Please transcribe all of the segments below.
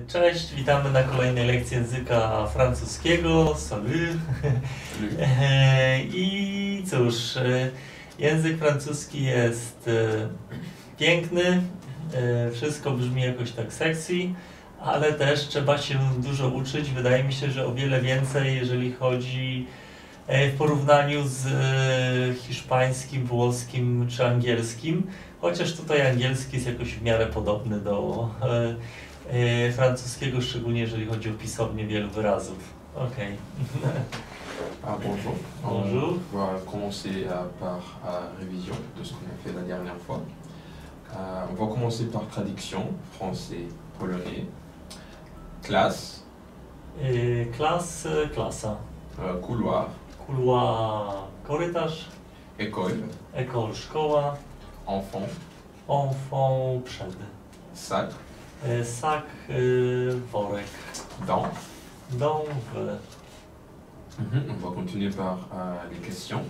Cześć, witamy na kolejnej lekcji języka francuskiego. Salut. I cóż, język francuski jest piękny, wszystko brzmi jakoś tak sexy, ale też trzeba się dużo uczyć. Wydaje mi się, że o wiele więcej, jeżeli chodzi w porównaniu z hiszpańskim, włoskim czy angielskim, chociaż tutaj angielski jest jakoś w miarę podobny do francuskiego, szczególnie jeżeli chodzi o pisownię wielu wyrazów. Okej. Bonjour. Bonjour. On va commencer par la révision de ce qu'on a fait la dernière fois. On va commencer par traduction, français, polonais, classe, Klasa. couloir, Couloir, korytarz. école, École, szkoła. enfant, Enfant, przed. sac, Sac, worek. dent. Dom, On va continuer par les questions.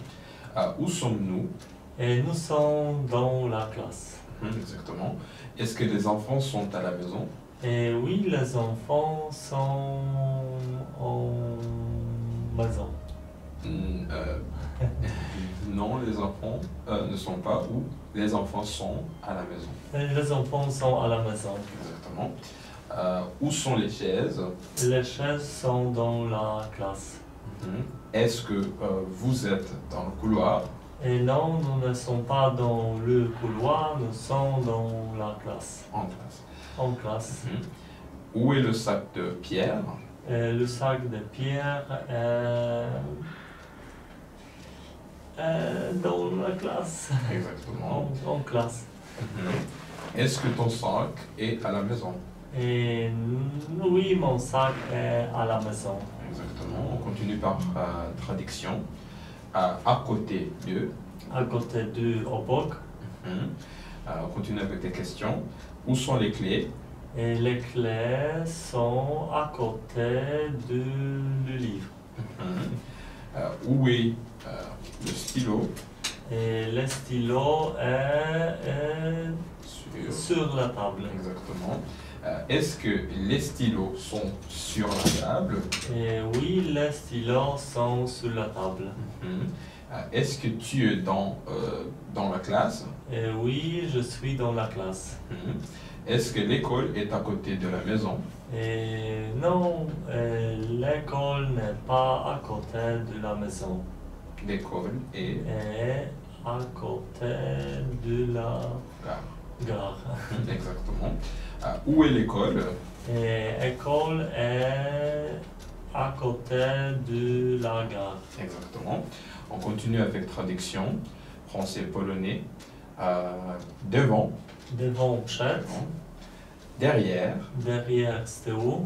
Où sommes-nous? Nous sommes dans la classe. Exactement. Est-ce que les enfants sont à la maison? Oui, les enfants sont en maison. Non, les enfants ne sont pas où? Les enfants sont à la maison. Les enfants sont à la maison. Exactement. Où sont les chaises? Les chaises sont dans la classe. Est-ce que vous êtes dans le couloir? Et non, nous ne sommes pas dans le couloir, nous sommes dans la classe. En classe. En classe. Où est le sac de pierre? Le sac de pierre est dans la classe. Exactement. En classe. Est-ce que ton sac est à la maison? Et oui, mon sac est à la maison. Exactement. On continue par traduction. À côté de. À côté de obok. On continue avec les questions. Où sont les clés? Et les clés sont à côté du livre. Où est le stylo? Et le stylo est sur la table. Exactement. Est-ce que les stylos sont sur la table? Et oui, les stylos sont sur la table. Est-ce que tu es dans la classe? Et oui, je suis dans la classe. Est-ce que l'école est à côté de la maison? Et non, l'école n'est pas à côté de la maison. L'école est à côté de la gare. Exactement. Où est l'école? Et l'école est à côté de la gare. Exactement. On continue avec traduction. Français-polonais. Devant. Devant, przed. Derrière. Derrière, z tyłu.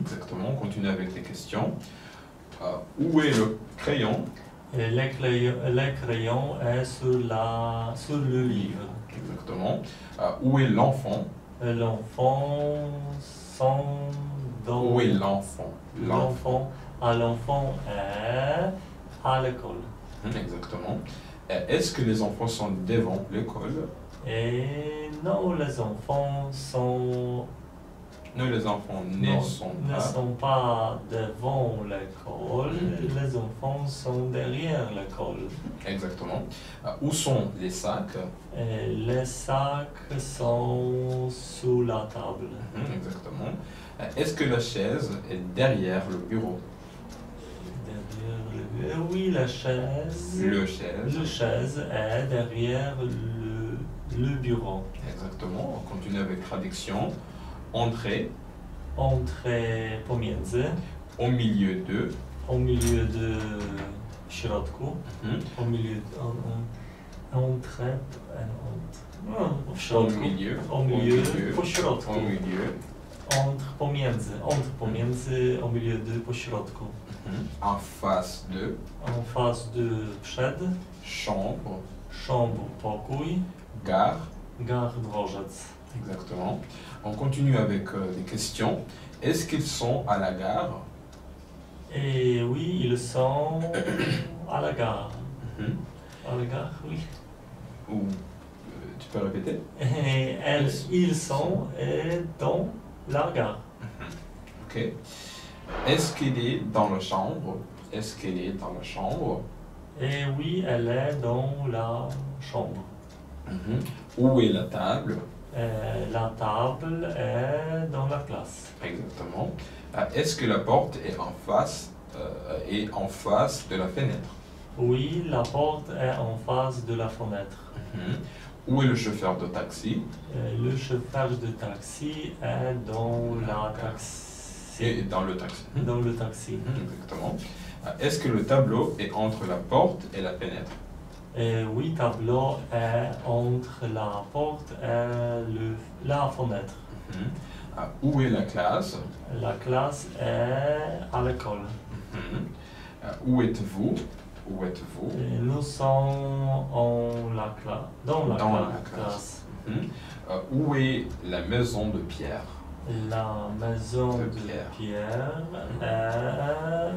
Exactement. On continue avec les questions. Où est le crayon? Et le crayon est sur le livre. Exactement. Où est l'enfant? L'enfant sont dans... Où est l'enfant? L'enfant est à l'école. Exactement. Est-ce que les enfants sont devant l'école? Et non, les enfants sont... Non, les enfants ne sont pas devant l'école, les enfants sont derrière l'école. Exactement. Où sont les sacs? Et les sacs sont sous la table. Exactement. Est-ce que la chaise est derrière le bureau? Oui, la chaise. Le chaise est derrière le bureau. Exactement. On continue avec traduction. Entrée. Entrée pomiędzy. Au milieu de. Au milieu de. W środku. Au milieu. Entrée. W środku. Au milieu. Po środku. Au milieu. Entre pomiędzy. Entre pomiędzy. Au milieu de. Po środku. En face de. En face de. Przed. Chambre. Chambre. Pokój. Gare. Gare. Dworzec. Exactement. On continue avec des questions. Est-ce qu'ils sont à la gare? Et oui, ils sont à la gare. À la gare, oui. Ou tu peux répéter? Et ils sont dans la gare. Ok. Est-ce qu'elle est dans la chambre? Est-ce qu'elle est dans la chambre? Et oui, elle est dans la chambre. Mhm. Où est la table? La table est dans la classe. Exactement. Est-ce que la porte est en face de la fenêtre? Oui, la porte est en face de la fenêtre. Mhm. Où est le chauffeur de taxi? Le chauffeur de taxi est dans la taxi. Et dans le taxi. Dans le taxi. Mhm, exactement. Est-ce que le tableau est entre la porte et la fenêtre? Et oui, tableau est entre la porte et la fenêtre. Mhm. Où est la classe? La classe est à l'école. Mhm. Où êtes-vous? Où êtes-vous? Et nous sommes dans la classe. Mhm. Où est la maison de Pierre? La maison De de Pierre. Pierre est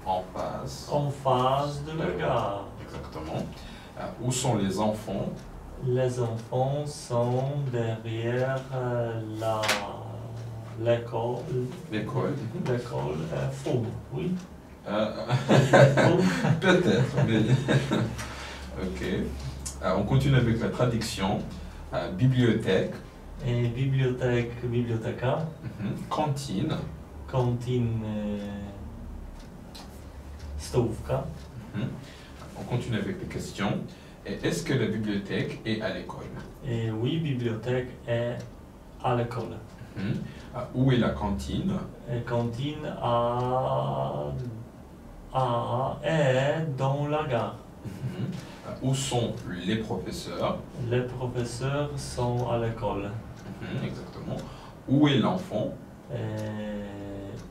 En face. en face de la gare. Exactement. Où sont les enfants? Les enfants sont derrière l'école. L'école. L'école est fauve, oui. Peut-être, mais... Ok. On continue avec la traduction. Bibliothèque. Et bibliothèque, biblioteca. Cantine. Cantine, stovka. On continue avec les questions. Et est-ce que la bibliothèque est à l'école? Et oui, bibliothèque est à l'école. Où est la cantine? Et cantine est dans la gare. Où sont les professeurs? Les professeurs sont à l'école. Exactement. Où est l'enfant?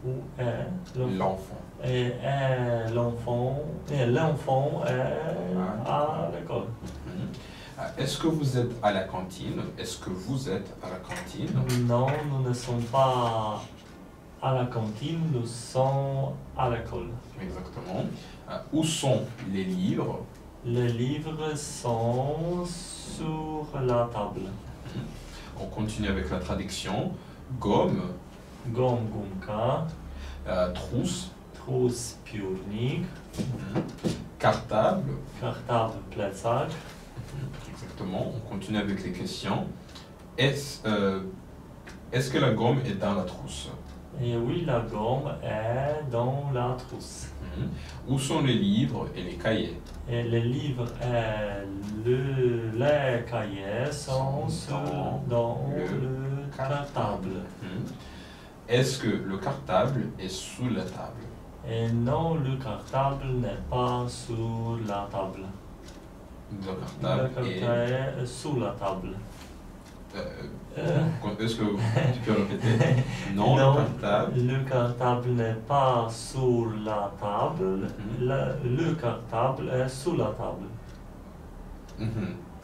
Où est L'enfant. Et l'enfant est à l'école. Est-ce que vous êtes à la cantine? Est-ce que vous êtes à la cantine? Non, nous ne sommes pas à la cantine, nous sommes à l'école. Exactement. Où sont les livres? Les livres sont sur la table. On continue avec la traduction. Gomme. Gom gumka, Trousse. trousse piórnik, Cartable. cartable plecak. Exactement. On continue avec les questions. Est-ce que la gomme est dans la trousse? Et oui, la gomme est dans la trousse. Où sont les livres et les cahiers? Et les livres et les cahiers sont dans le cartable. Est-ce que le cartable est sous la table? Et non, le cartable n'est pas sur la table. Le Le cartable cartable est sous la table. Est-ce que tu peux répéter? Non, le cartable n'est pas sur la table. Le cartable est sous la table.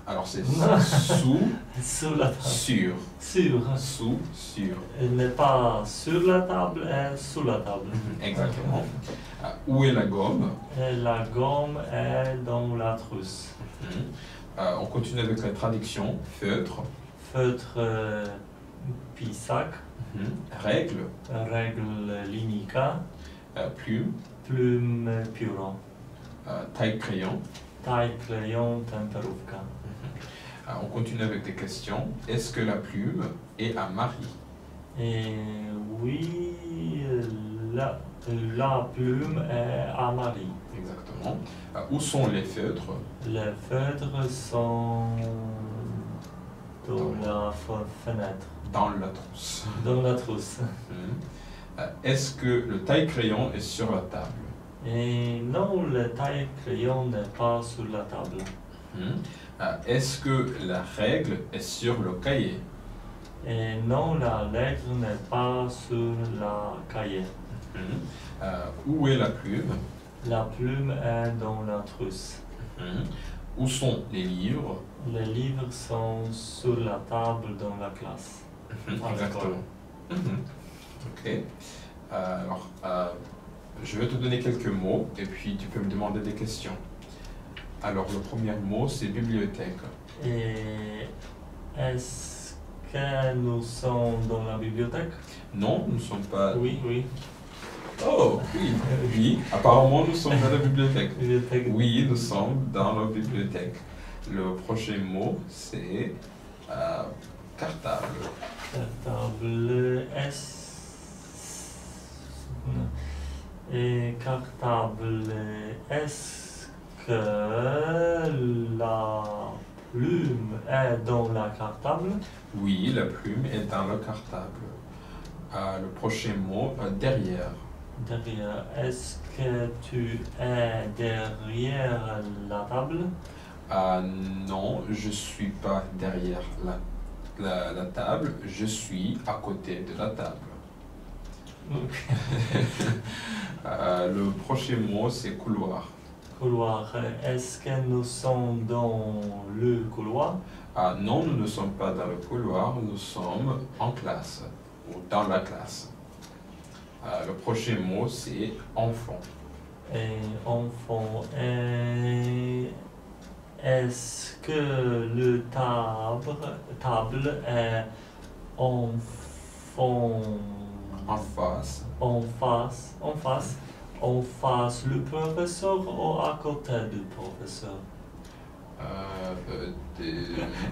Alors c'est sous, Sous la table. sur. Sur. Sous, sur. Il n'est pas sur la table et sous la table. Exactement. Où est la gomme? Et la gomme est dans la trousse. On continue avec la traduction. Feutre. Feutre pisac. Règle. Règle linica. Plume. Plume pióro. Taille crayon. Taille crayon temperówka. On continue avec des questions. Est-ce que la plume est à Marie? Et oui, la plume est à Marie. Exactement. Où sont les feutres? Les feutres sont dans la fenêtre. Dans la trousse. Dans la trousse. Est-ce que le taille-crayon est sur la table? Et non, le taille-crayon n'est pas sur la table. Est-ce que la règle est sur le cahier? Et non, la règle n'est pas sur la cahier. Où est la plume? La plume est dans la trousse. Où sont les livres? Les livres sont sur la table dans la classe. Exactement. Ok. Alors, je vais te donner quelques mots et puis tu peux me demander des questions. Alors, le premier mot, c'est bibliothèque. Et est-ce que nous sommes dans la bibliothèque? Non, nous ne sommes pas... Oui, oui. Oh, oui, oui. Apparemment, nous sommes dans la bibliothèque. Bibliothèque. Oui, nous sommes dans la bibliothèque. Le prochain mot, c'est cartable. Cartable. Et cartable. Est-ce que la plume est dans la cartable? Oui, la plume est dans le cartable. Le prochain mot, derrière. Derrière. Est-ce que tu es derrière la table? Non, je ne suis pas derrière la table, je suis à côté de la table. Le prochain mot, c'est couloir. Couloir. Est-ce que nous sommes dans le couloir? Non, nous ne sommes pas dans le couloir, nous sommes en classe ou dans la classe. Le prochain mot, c'est enfant. Et enfant. Est-ce que le table est en face le professeur ou à côté du professeur?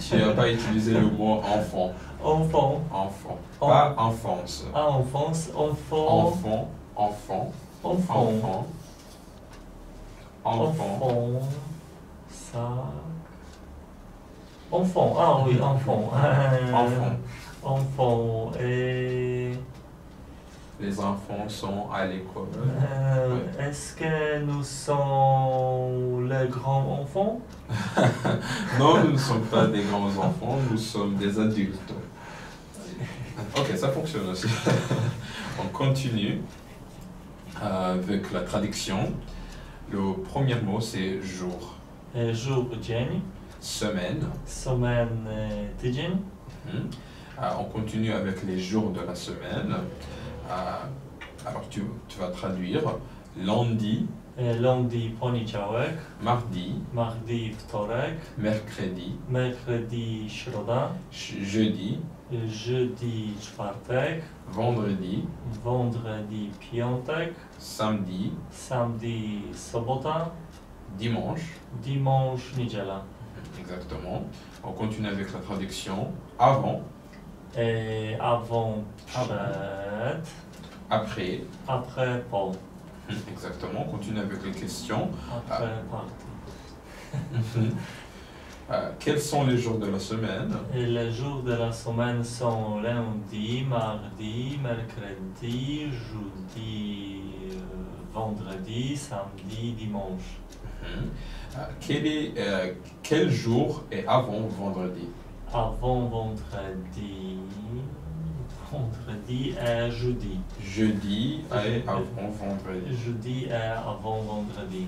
Tu n'as pas utilisé le mot enfant. Enfant. Enfant. Pas enfance. Enfance. Enfant. Enfant. Enfant. Enfant. Ça. Enfant. Oui, enfant. Enfant. Enfant. Et. Les enfants sont à l'école. Est-ce que nous sommes les grands enfants? Non, nous ne sommes pas des grands enfants, nous sommes des adultes. Ok, ça fonctionne aussi. On continue avec la traduction. Le premier mot, c'est jour. Jour, dzień. Semaine. Semaine, tydzień. On continue avec les jours de la semaine. Alors tu vas traduire lundi, Lundi, poniedziałek. mardi, Mardi, wtorek. mercredi, Mercredi, środa. jeudi, Jeudi, czwartek. vendredi, Vendredi, piątek. samedi, Samedi, sobota. dimanche. Dimanche, niedziela. Exactement. On continue avec la traduction. Avant, Et avant, przed. après. Après, po. Exactement. On continue avec les questions. Après, party. Quels sont les jours de la semaine? Et les jours de la semaine sont lundi, mardi, mercredi, jeudi, vendredi, samedi, dimanche. Quel jour est avant vendredi? Avant vendredi, vendredi est jeudi. Jeudi est avant vendredi. Jeudi est avant vendredi.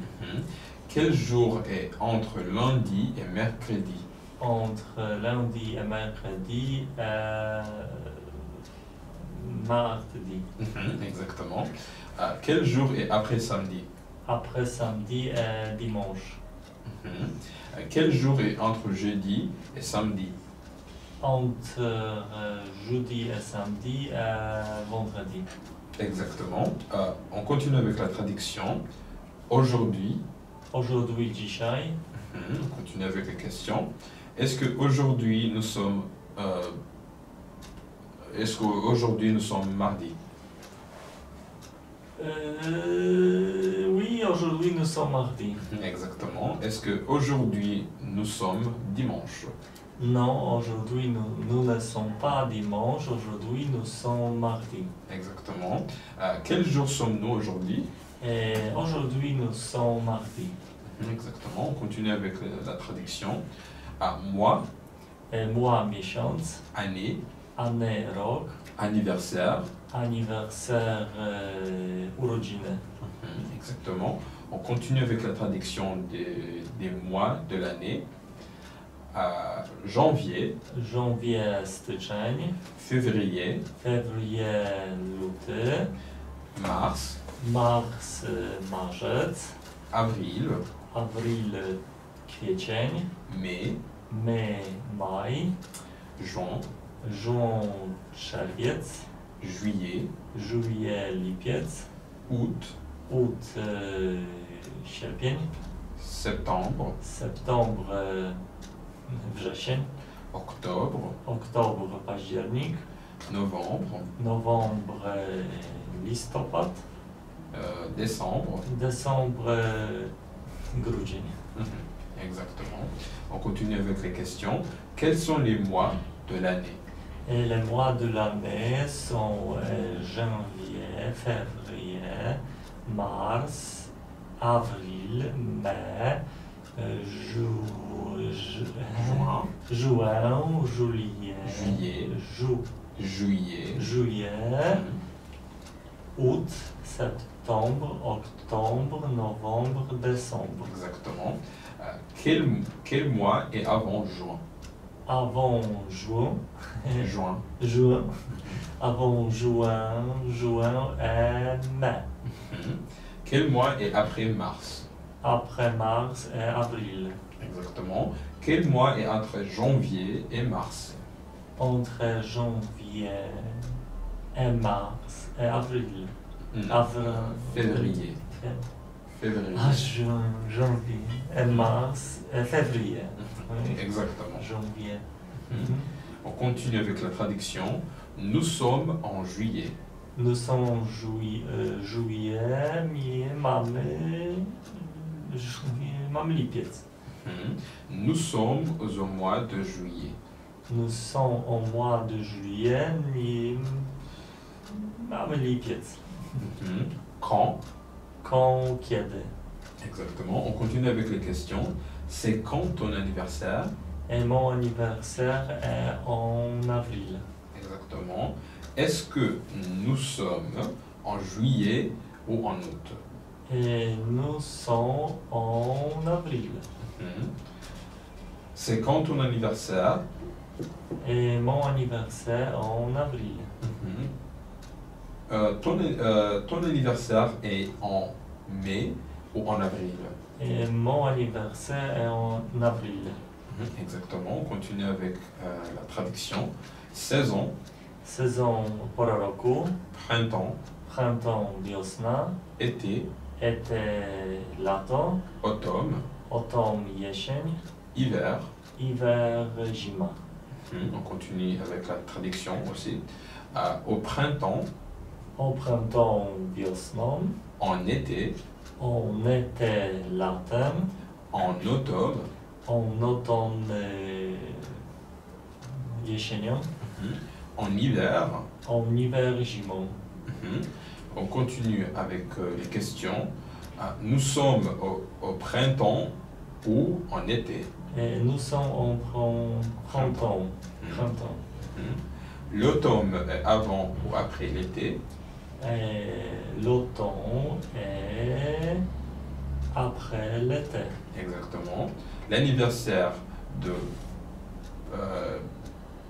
Quel jour est entre lundi et mercredi? Entre lundi et mercredi est mardi. Exactement. Quel jour est après samedi? Après samedi est dimanche. Quel jour est entre jeudi et samedi? Entre jeudi et samedi est vendredi. Exactement. On continue avec la traduction. Aujourd'hui. Aujourd'hui, dzisiaj. On continue avec les questions. Est-ce qu'aujourd'hui nous sommes mardi? Oui, aujourd'hui nous sommes mardi. Exactement. Est-ce qu'aujourd'hui nous sommes dimanche? Non, aujourd'hui nous ne sommes pas dimanche, aujourd'hui nous sommes mardi. Exactement. Quel jour sommes-nous aujourd'hui? Et aujourd'hui nous sommes mardi. Exactement. On continue avec la traduction. Mois. Et mois, miesiąc. Année. Année, rok. Anniversaire. Anniversaire, urodziny. Exactement. On continue avec la traduction des mois de l'année. Janvier. Janvier, styczeń. Février. Février, luty. Mars. Mars, marzec. Avril. Avril, kwiecień. Mai. Mai, maj. Juin. juin, czerwiec, juillet, juillet, lipiec, août, août, sierpień, septembre, septembre, wrzesień, octobre, oktober, październik, novembre, novembre, listopad, décembre. décembre, grudzień. Exactement. On continue avec les questions. Quels sont les mois de l'année? Et les mois de l'année sont janvier, février, mars, avril, mai, Juin, juin, juillet, Juillet. juillet, juillet, août, septembre, octobre, novembre, décembre. Exactement. Quel mois est avant juin? Avant juin, Juin. juin, avant juin, juin et mai. Quel mois est après mars? Après mars et avril. Exactement. Quel mois est entre janvier et mars? Entre janvier et mars et avril. Février. Février. Ah, juin, janvier et mars et février. Oui. Exactement. Janvier. On continue avec la traduction. Nous sommes en juillet. Nous sommes en juillet, mamy lipiec. Nous sommes au mois de juillet. Nous sommes au mois de juillet, mamy lipiec. Quand? Quand, kiedy. Exactement. On continue avec les questions. C'est quand ton anniversaire? Et mon anniversaire est en avril. Exactement. Est-ce que nous sommes en juillet ou en août? Et nous sommes en avril. C'est quand ton anniversaire? Et mon anniversaire en avril. Ton anniversaire est en mai ou en avril? Et mon anniversaire est en avril. Exactement. On continue avec la traduction. Saison. Saison pora roku, Printemps. printemps, wiosna, Été. été, lato, Automne. automne, jesień, Hiver. hiver, zima. On continue avec la traduction aussi. Au printemps. Au printemps, wiosną, En été. en été, latem, En automne. en automne, jesienią, En hiver. en hiver, zimą. On continue avec les questions. Nous sommes au printemps ou en été? Et nous sommes en printemps. Printemps. L'automne est avant ou après l'été? Et l'automne est après l'été. Exactement. L'anniversaire de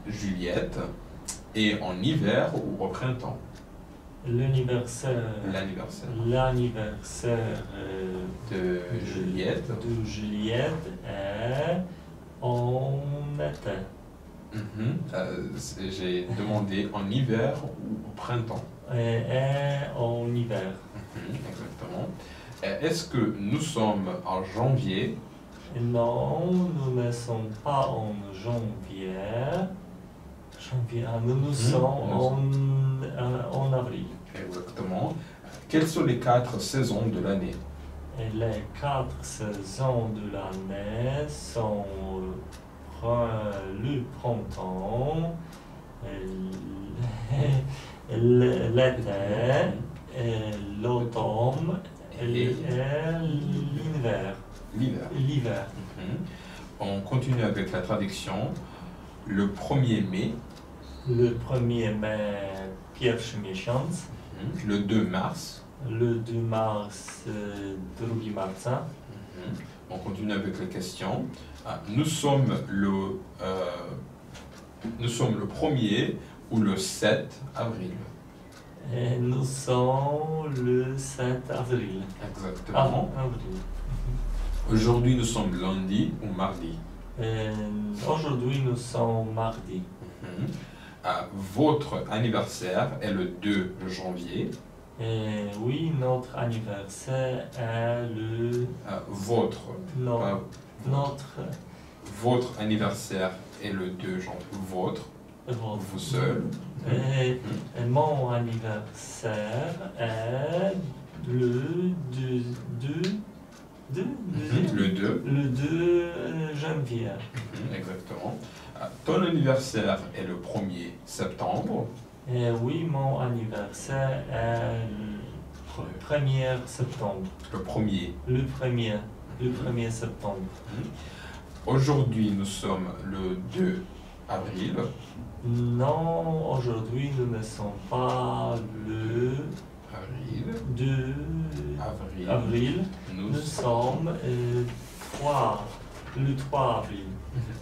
Juliette est en hiver ou au printemps? L'anniversaire de Juliette de Juliette est en été. J'ai demandé en hiver ou au printemps? Et en hiver. Exactement. Est-ce que nous sommes en janvier? Non, nous ne sommes pas en janvier. Nous sommes en avril. Exactement. Quelles sont les 4 saisons de l'année? Et les 4 saisons de l'année sont le printemps, l'été, l'automne et l'hiver. L'hiver. On continue avec la traduction. Le 1er mai. Le 1er mai, pierwszy miesiąc. Le 2 mars. Le 2 mars, 2 marca. On continue avec les questions. Nous sommes le 1er ou le 7 avril? Et nous sommes le 7 avril. Exactement. Avril. Aujourd'hui, nous sommes lundi ou mardi? Aujourd'hui, nous sommes mardi. Votre anniversaire est le 2 janvier. Oui, notre anniversaire est le... Votre. non, pas- notre... Votre anniversaire est le 2 janvier. Votre. votre- Vous seul. Et mon anniversaire est le 2... Le 2. Le 2 janvier. Exactement. Ton anniversaire est le 1er septembre. Oui, mon anniversaire est le 1er septembre. Le 1er. Le 1er septembre. Aujourd'hui, nous sommes le 2 avril. Non, aujourd'hui, nous ne sommes pas le Avril. 2 Avril. avril. Nous Nous sommes le 3 avril.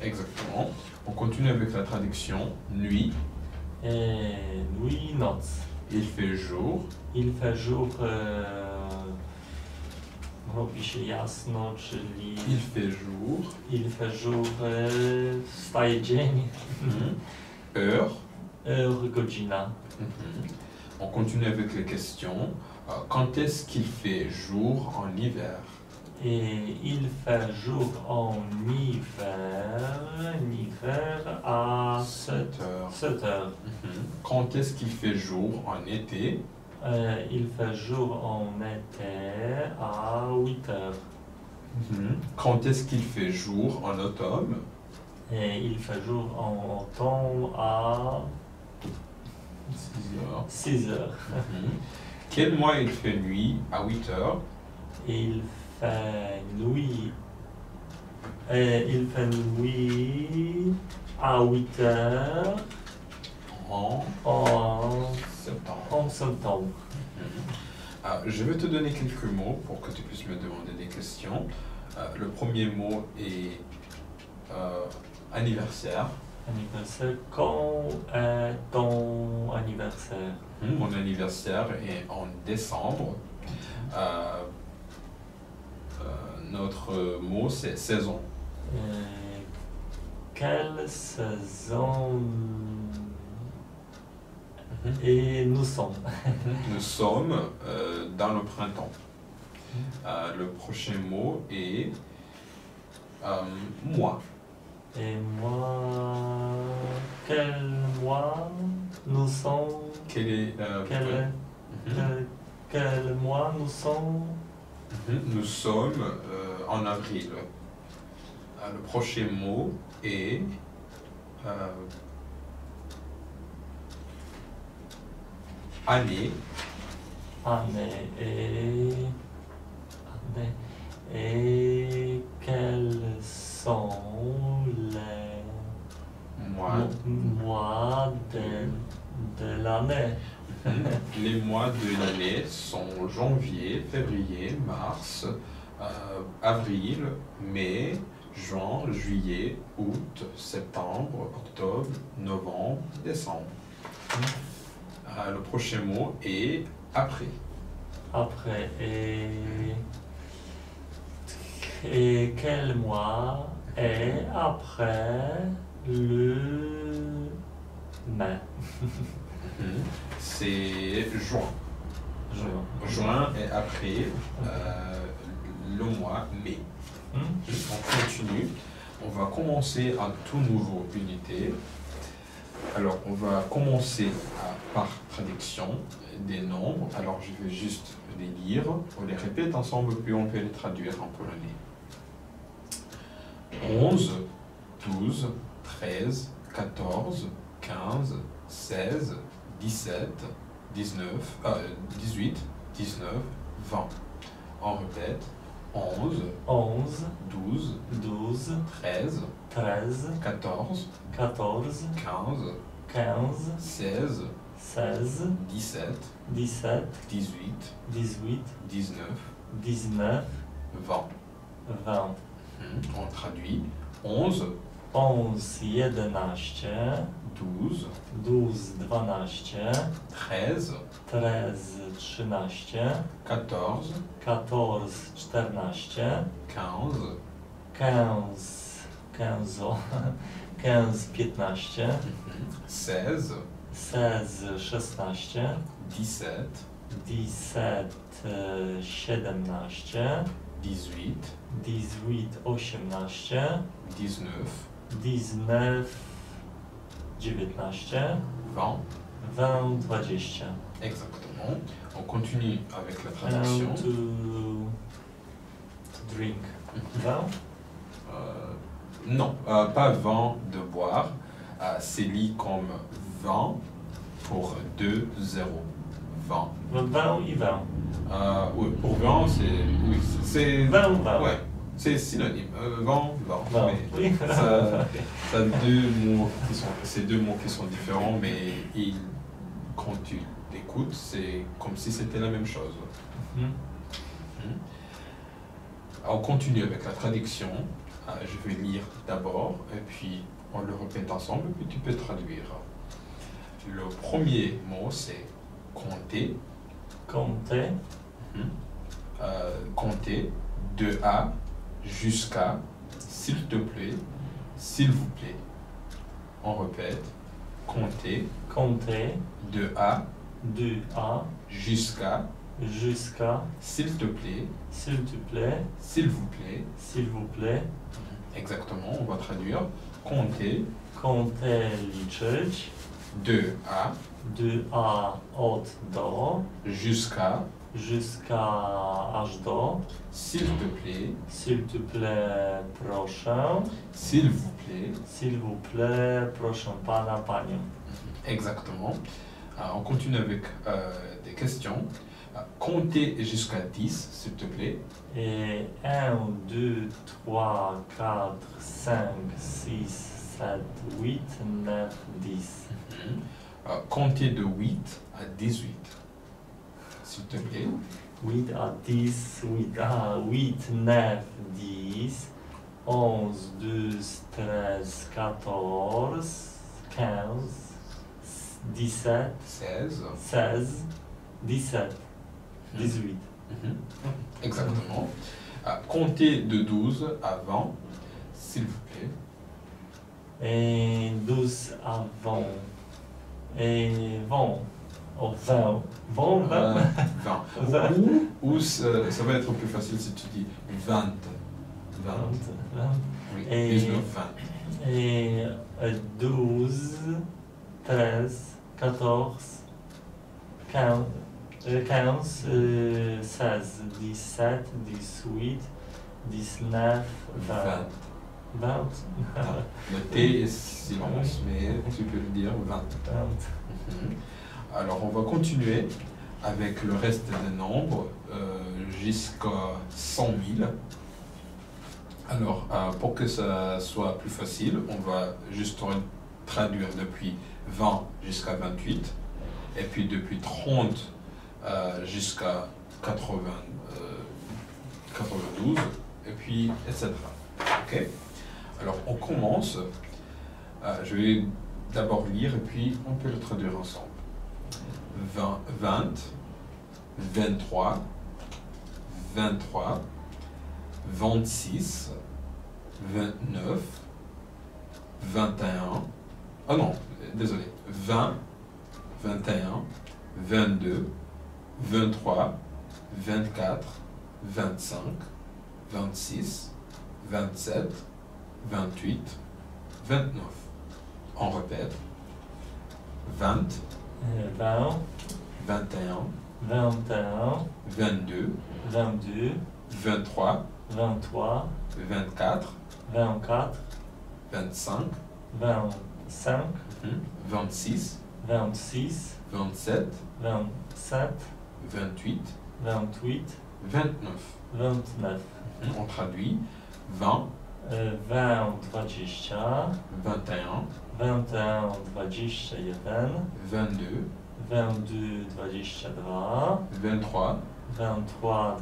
Exactement. On continue avec la traduction. Nuit. Oui, noc. Il fait jour. Il fait jour, robi się jasno, czyli Il fait jour. il fait jour, wstaje dzień, Heure. heure, godzina. On continue avec les questions. Quand est-ce qu'il fait jour en hiver? Et il fait jour en hiver à 7 heures. 7 heures. Quand est-ce qu'il fait jour en été? Il fait jour en été à 8 heures. Quand est-ce qu'il fait jour en automne? Et il fait jour en automne à 6 heures. 6 heures. Quel mois il fait nuit à 8 heures? Et il fait nuit. Il fait nuit à 8 heures En en septembre. septembre. Je vais te donner quelques mots pour que tu puisses me demander des questions. Le premier mot est anniversaire. Anniversaire. Quand est ton anniversaire? Mon anniversaire est en décembre. Notre mot c'est saison. Quelle saison et nous sommes? Nous sommes dans le printemps. Le prochain mot est mois. Et moi, quel mois nous sommes? Quel est Quel mois nous sommes? Nous sommes en avril. Le prochain mot est année. Année et quels sont les mois de l'année? Les mois de l'année sont janvier, février, mars, avril, mai, juin, juillet, août, septembre, octobre, novembre, décembre. Le prochain mot est après. Après et quel mois est après le mai? C'est juin. Juin est après le mois mai. On continue. On va commencer un tout nouveau unité. Alors, on va commencer par traduction des nombres. Alors, je vais juste les lire. On les répète ensemble, puis on peut les traduire en polonais. 11, 12, 13, 14, 15, 16, 17, 19, 18, 19, 20. On répète. 11, 12, 13, 14, 15, 16, 17, 18, 19, 20. On traduit. 11, 11, 12, 12, 13, 13, 14, 14, 14, 15, 15, 15, 15. 16, 16, 16. 17, 17, 17. 18, 18, 18. 19, 19, 19. 20. 20, 20. Exactement. On continue avec la And traduction. to drink. 20. Non, pas 20 de boire. C'est lit comme 20 pour 2, 0. 20. 20 i 20. Oui, pour 20, c'est 20 ou 20. ouais, c'est synonyme. 20, 20. 20. Mais Oui. ça a c'est deux mots qui sont différents, mais quand tu l'écoutes, c'est comme si c'était la même chose. Mhm. On continue avec la traduction. Je vais lire d'abord, et puis on le répète ensemble, et puis tu peux traduire. Le premier mot, c'est compter. Compter. Compter de A jusqu'à s'il te plaît, s'il vous plaît. On répète. Compter Compter. de A De A jusqu'à jusqu'à s'il te plaît, s'il te plaît, s'il vous plaît. s'il vous plaît. Exactement, on va traduire. Compter Compter liczyć. de A De A od do. jusqu'à Aż do. s'il te plaît, S'il te plaît, proszę. s'il vous plaît. S'il vous plaît, proszę pana, panią. Exactement. On continue avec des questions. Comptez jusqu'à 10, s'il te plaît. Et 1, 2, 3, 4, 5, 6, 7, 8, 9, 10. Comptez de 8 à 18, s'il te plaît. 8 à 10, 8, 9, 10, 11, 12, 13, 14, 15, 17, 16. 16, 17, 18. Exactement. Comptez de 12 à 20, s'il vous plaît. Et 12 à 20. Et 20. Oh, 20. 20, 20. 20. 20. Ou ça va être plus facile si tu dis 20. 20. 20. Oui, Et- 19, 20. Et 12, 13, 14, 15, 16, 17, 18, 19, 20. 20. 20. Le T est silence, mais tu peux le dire 20. 20. Alors, on va continuer avec le reste des nombres jusqu'à 100 000. Alors, pour que ça soit plus facile, on va juste traduire depuis 20 jusqu'à 28, et puis depuis 30 jusqu'à 92, et puis etc. Ok? Alors, on commence. Je vais d'abord lire, et puis on peut le traduire ensemble. 20, 23, 23, 26, 29, 21, oh non, désolé, 20, 21, 22, 23, 24, 25, 26, 27, 28, 29. On répète. 20, 20, 21, 21, 22, 22, 23, 23, 24, 24, 25, 25, 26, 26, 27, 27, 28, 28, 29. 29. On traduit 20, 20, 20, 21, 21, 21, 22, 22, 22, 23, 23, 23,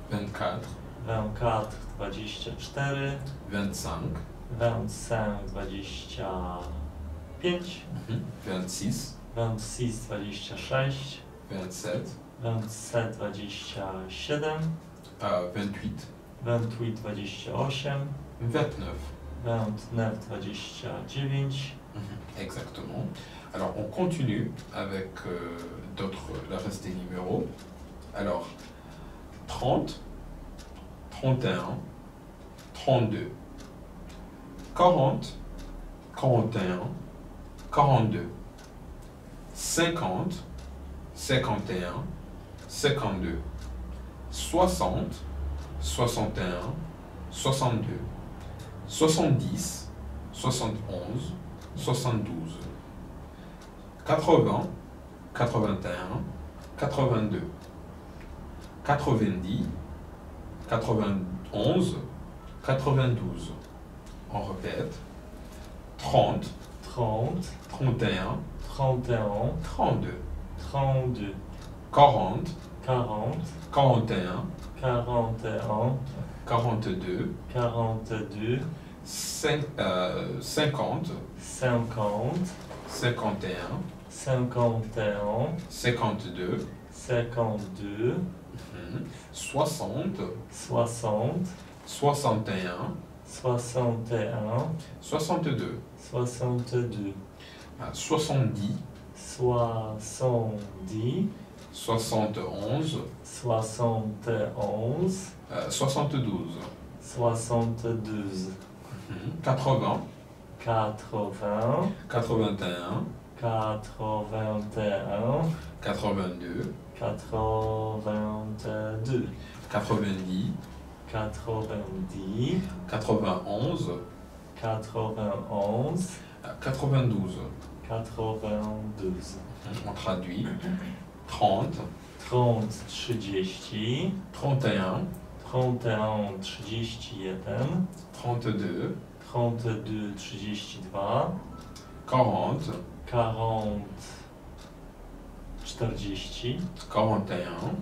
24, 24, 24, 25, 25, 25, 26, 26, 26, 27, 27, 27, 28, 28, 28, 29. 29, 29. Exactement. Alors, on continue avec le reste des numéros. Alors, 30, 31, 32, 40, 41, 42, 50, 51, 52, 60, 61, 62, 70, 71, 72, 80, 81, 82, 90, 91, 92. On répète. 30, 30, 31, 31, 32, 32, 40, 40, 41, 41, 42, 42, 50, 50, 51, 51, 52, 52, 60, 60, 61, 61, 62, 62, 70, 70, 71, 71, 72, 72, 80, 80, 81, 81, 82, 82, 90, 90, 91, 91, 92. 92. On traduit. 30, 30, 30, 31, 31, 31, 32, 32, 32, 40, 40, 40, 41, 41,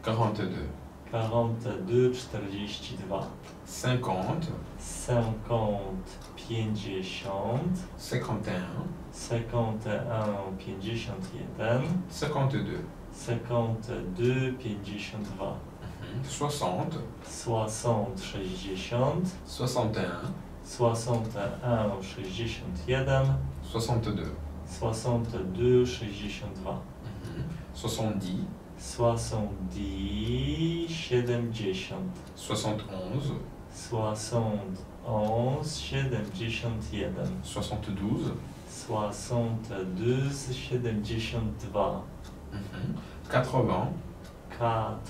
41, 42, 42, 42, 50, 50, 50, 51, 51, 51, 52, 52, 52, 60, 60, 60, 61, 61, 61, 62, 62, 62, 70, 70, 70, 71, 71, 71, 72, 72, 72, 80, 80, 80,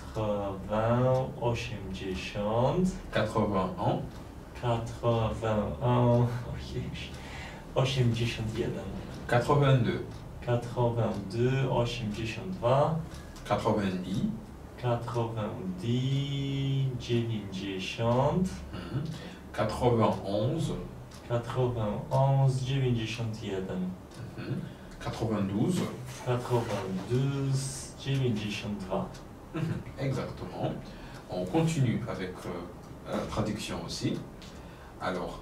81, 81, ojej, 81, 82, 82, 82, 90, 90, 90, 91, 91, 91, 92. 92, 92. Exactement. On continue avec la traduction aussi. Alors,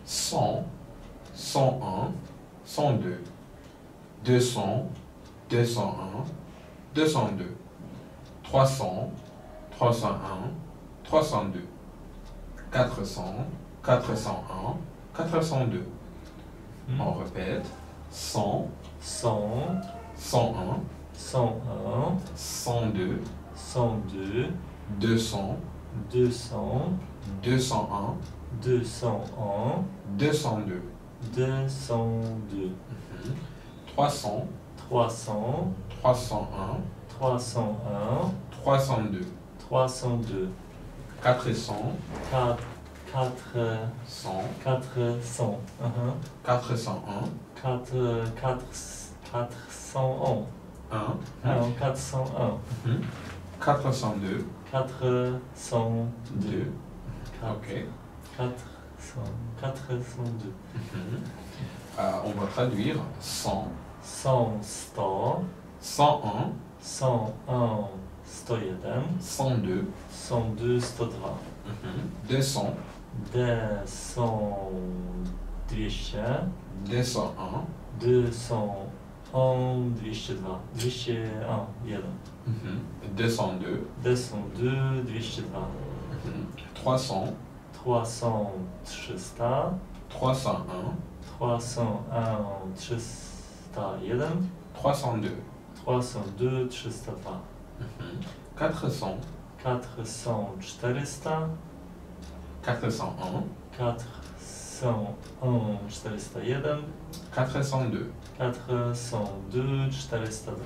100, 101, 102, 200, 201, 202, 300, 301, 302, 400, 401, 402. On répète. 100, 100, 101, 101, 102, 102, 200, 200, 201, 201, 202, 202, 300, 300, 301, 301, 302, 302, 400, 400, 100, 401, 401, 1, 401, 402, 402, 2. Ok. 402. On va traduire 100, 100, 100, 101, 101, 101, 102, 102, 102, 200, 200, 200, 201, 201, On 202. 201. 1. 202. 202, 202. 300. 300, 300. 301. 301, 301. 302. 302, 302. 400. 400, 400. 401. 401, 401. 402. 402, 402.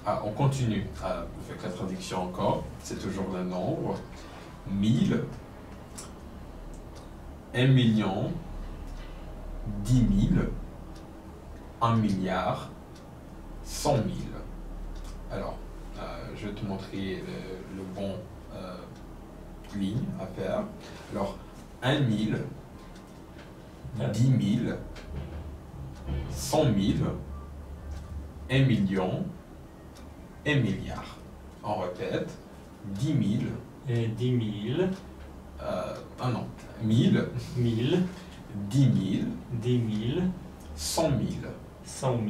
Ah, on continue avec la traduction encore. C'est toujours le nombre. 1000. 1 million. 10 000. 1 milliard. 100 000. Alors, je vais te montrer le bon ligne à faire. Alors, 1 000. 10 000. 100 000. 1 million. 1 milliard. On répète. 10 000. Et 10 000. Non. 1000. 1000. 10 000. 10 000. 100 000. 100 000.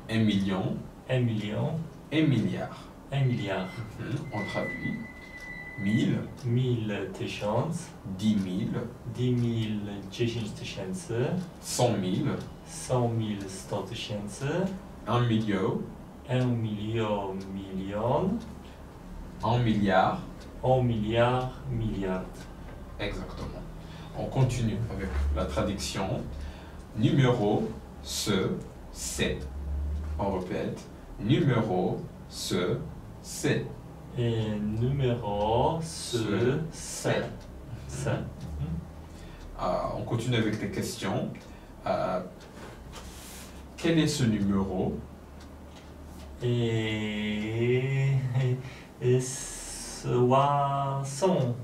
1 million. 1 million. 1 milliard. 1 milliard. On traduit. 1000. 1000 tysiąc. 10 000. 10 000, 10 tysięcy. 100 000. 100 000, 100 tysięcy. 1 million. 1 million, milion. 1 milliard. 1 milliard, milliard. Exactement. On continue avec la traduction. Numéro, c'est. On répète. Numéro, c'est. Et numéro, c'est. On continue avec les questions. Quel est ce numéro? Et 60.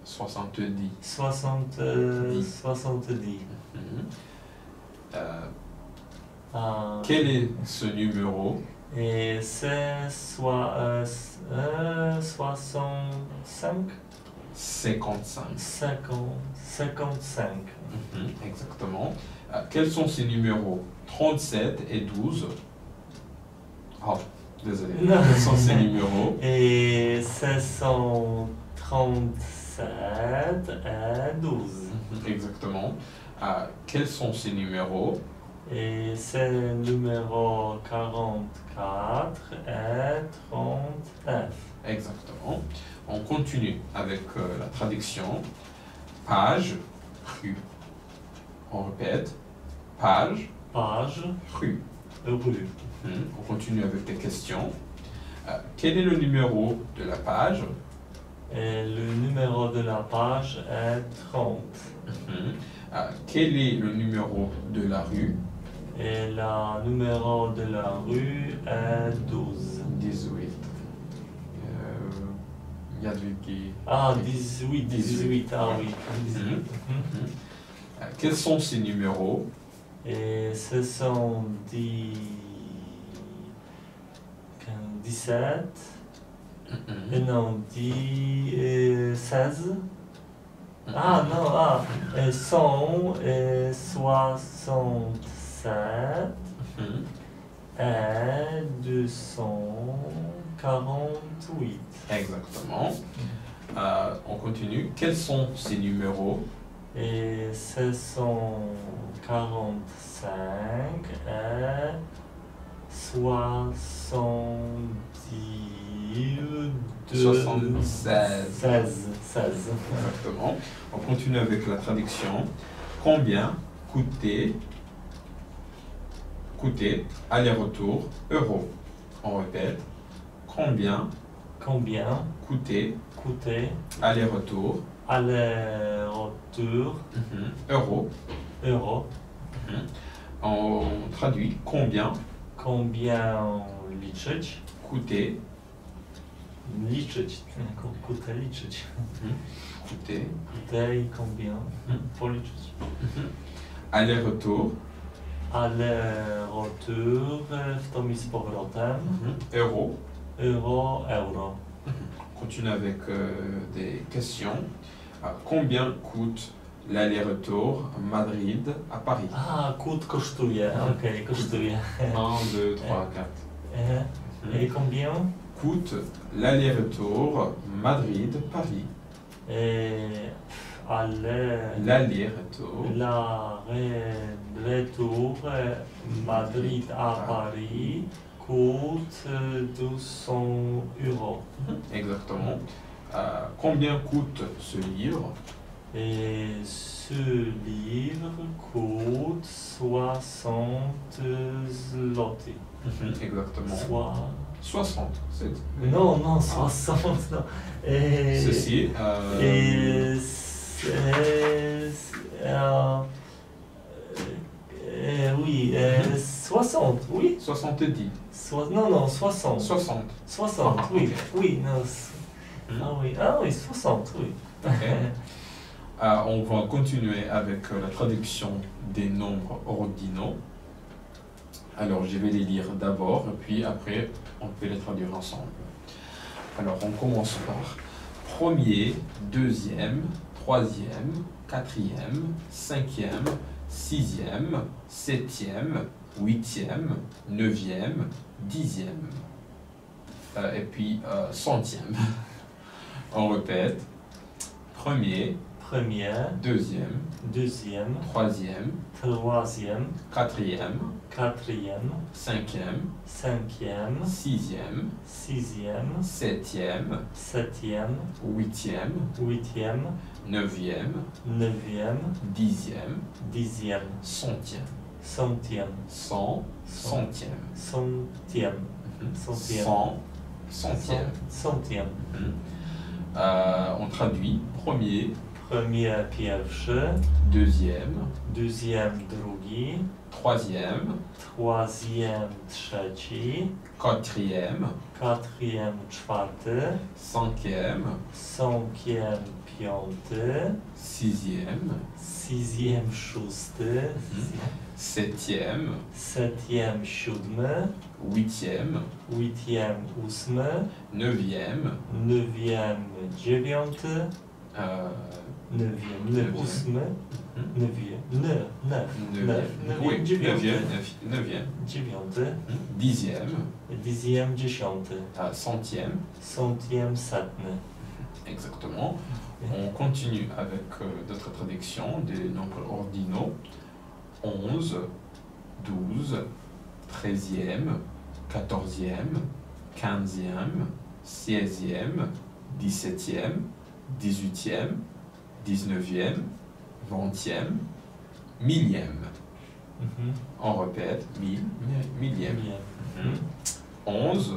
70. 70. Quel est ce numéro? Et c'est 65. 55. 55. Exactement. Quels sont ces numéros? 37 et 12. Oh, désolé. Non. Quels sont ces numéros? Et 637 et 12. Exactement. Quels sont ces numéros? Et c'est numéro 44 et 39. Exactement. On continue avec la traduction. Page, rue. On répète. Page, Page, rue. rue. On continue avec les questions. Quel est le numéro de la page? Et le numéro de la page est 30. Quel est le numéro de la rue? Et le numéro de la rue est 12. 18. Jadwigi. Ah, 18, 18. Ah oui, 18. Quels sont ces numéros? Et ce sont 17. Et non, 16. Ah non, et 167 et 248. Exactement. On continue. Quels sont ces numéros? Et 645 et 76. Exactement. On continue avec la traduction. Combien coûtait aller-retour euro? On répète. Combien coûtait aller-retour euro? On traduit. Combien liczyć? coûtait Liczyć. Kurde, liczyć. coûtait Dej, combien? Policzyć. aller-retour Aller-retour w tom i z powrotem. euro. Euro. On continue avec des questions. Combien coûte l'aller-retour Madrid à Paris. A, kłód kosztuje, okej, kosztuje. 1, 2, 3, 4. Et combien? Coûte l'aller-retour Madrid-Paris. L'aller-retour. Retour Madrid à Paris coûte 200 euros. Exactement. Combien coûte ce livre? Et ce livre coûte 60 zloty. Exactement. 60. Non, non, 60, non. Ceci. Oui, 60, oui. 70. Non, non, 60. 60. 60, oui. Oui, non. Ah oui, 60, oui. On va continuer avec la traduction des nombres ordinaux. Alors, je vais les lire d'abord, puis après, on peut les traduire ensemble. Alors, on commence par premier, deuxième, troisième, quatrième, cinquième, sixième, septième, huitième, neuvième, dixième, et puis centième. On répète. Premier, deuxième, troisième, quatrième, cinquième, sixième, septième, huitième, neuvième, dixième, centième. Centième. On traduit. Premier, pierwszy. Deuxième, drugi. Troisième, trzeci. Quatrième, czwarty. Cinquième, piąty. Sixième, szósty. Septième, siódmy. Huitième, ósmy. Neuvième, dziewiąty. Ósmy. Dziewiąty. Dixième, dziesiąty. Centième, setny. Exactement. On continue avec d'autres traductions des nombres ordinaux. 11, 12, 13e, 14e, 15e, 16e, 17e, 18e, 19e, 20e, millième. On répète, millième. 11,